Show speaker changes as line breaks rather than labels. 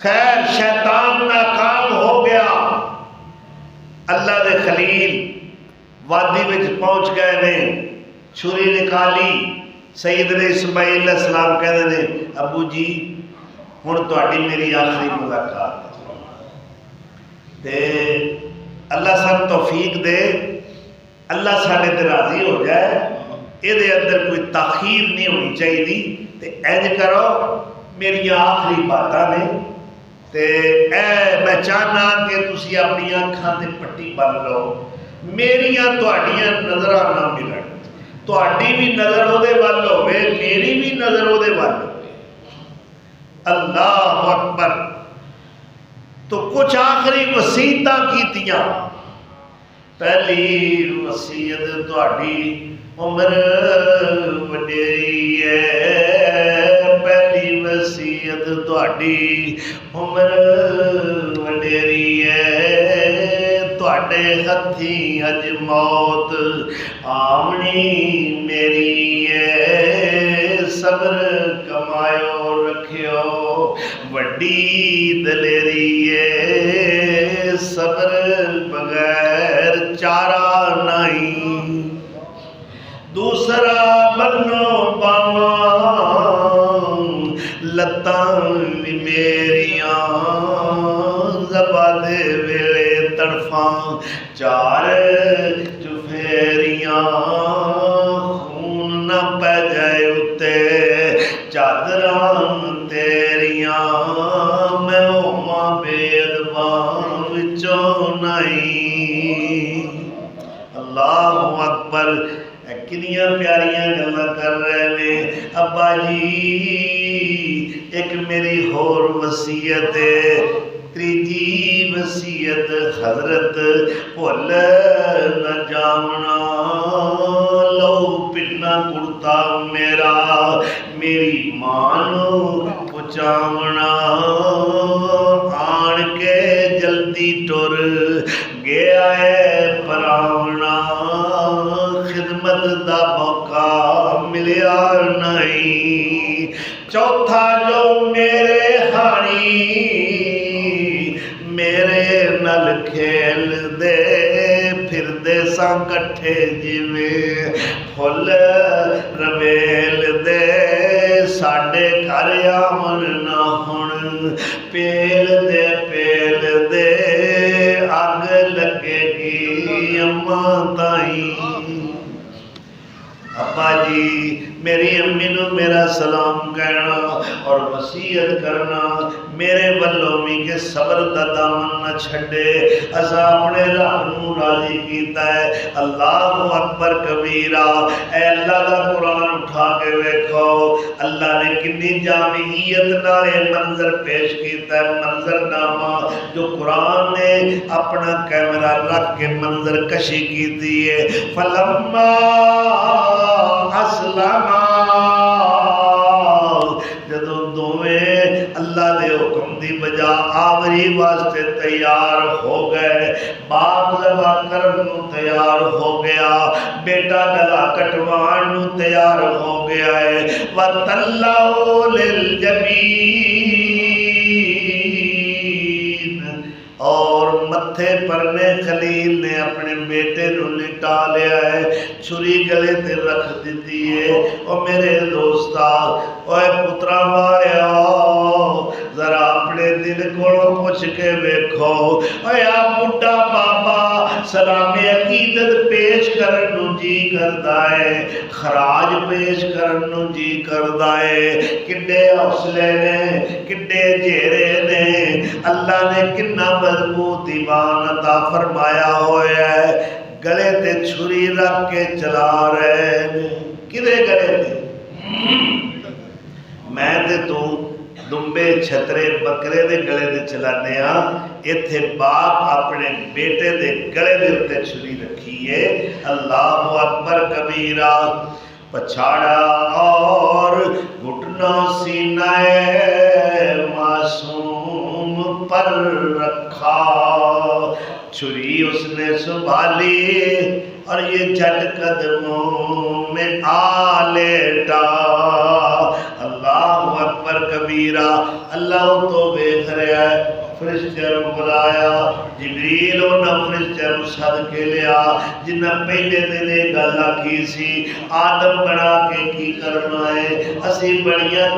خیر شیطان ناکام ہو گیا، اللہ دے خلیل وادی وچ پہنچ گئے نے، چھری نکالی، سیدنا اسماعیل علیہ السلام کہتے ہیں ابو جی ہن تہاڈی میری آخری ملاقات تے اللہ سان توفیق دے، اللہ ساڈے تے راضی ہو جائے، یہ اندر کوئی تاخیر نہیں ہونی چاہیے، تے انج کرو میری آخری باتاں نے تے میں چاہنا کہ تسی اپنی اکھاں تے پٹی بن لو، میریاں تہاڈیاں نظراں نہ ملن، تہاڈی بھی نظر او دے ول ہوے، میری بھی نظر او دے ول ہوے۔ اللہ اکبر۔ تو کچھ آخری وصیتاں کیتیاں، پہلی وصیت تہاڈی عمر وڈیری ہے، پہلی وصیت تہاڈی عمر وڈیری ہے، تہاڈے ہتھیں اج موت آونی میری ہے، صبر کمایو رکھیو وڈی دلیری ہے، صبر بغیر چارہ نہیں، دوسرا بنو باواں لتاں بھی میریاں، زباں دے ویلے تڑفاں چار چفیریاں، خون نہ پہ جائے اتے چادراں تیریاں، میں ہوواں بے ادباں وچوں نہیں۔ اللہ اکبر۔ کنیاں پیاریاں گلاں کر رہے نے۔ ابا جی ایک میری ہور وصیت ہے، تیجی وصیت حضرت بھول نہ جاونا، لو پنا کرتا میرا میری ماں نو پہنچاونا، آن کے جلدی ٹر گیا ہے پراونا، خدمت دا موقع ملیا نہیں، چوتھا جو میرے ہانی میرے نل کھیل دے، پھر دے ساں کٹھے جویں پھل رویل دے، ساڈے گھر آون نہ ہن پیل دے، اگ لگے گی اماں تائیں۔ ابا جی میری امی نو میرا سلام کہنا اور وصیت کرنا میرے ولوں بھی کہ صبر دا دامن نہ چھڈے، اساں اپنے رب نو راضی کیتا ہے۔ اللہ اکبر کبیرہ۔ اے اللہ دا قرآن اٹھا کے ویکھو، اللہ نے کتنی جامعیت نال منظر پیش کیتا ہے، منظر نامہ جو قرآن نے اپنا کیمرہ رکھ کے منظر کشی کیتی ہے۔ فلما اسلما، جدو دوویں اللہ دے حکم دی بجا آوری واسطے تیار ہو گئے، باپ ذبح کرن نو تیار ہو گیا، بیٹا گلا کٹوان نو تیار ہو گیا ہے، وَتَلَّهُ لِلْجَبِينِ، اور متھے پرنے خلیل نے اپنے بیٹے نو لٹا لیا ہے، چھری گلے تے رکھ دیتی ہے۔ او میرے دوستا، اوے پترا ماریا، ذرا اپنے دل کو پوچھ کے ویکھو، اے بڈھا بابا سلام عقیدت پیش کرن نو جی کردا ہے، خراج پیش کرن نو جی کردا ہے، کڈے حوصلے نے، کڈے جیرے نے، اللہ نے کنا مضبوط ایمان عطا فرمایا ہوا ہے، گلے تے چھری رکھ کے چلا رہے ہیں۔ کدے گلے تے؟ میں تے تو دمبے چھترے بکرے دے گلے دے چلانے ہاں، ایتھے باپ اپنے بیٹے دے گلے دے اتے چھری رکھی ہے۔ اللہ اکبر کبیرہ۔ پچھاڑا اور گھٹنا سینہ معصوم پر رکھا، چھری اس نے سنبھالی اور یہ جھٹ قدموں میں آ لیٹا۔ اللہ اکبر کبیرہ۔ اللہ تو دیکھ رہا ہے فرشتے نو بلایا جبریل انہاں فرشتے نو سد کے لیا جنہاں پہلے دن یہ گل آکھی سی آدم بنا کے کی کرنا ہے اسی بڑیاں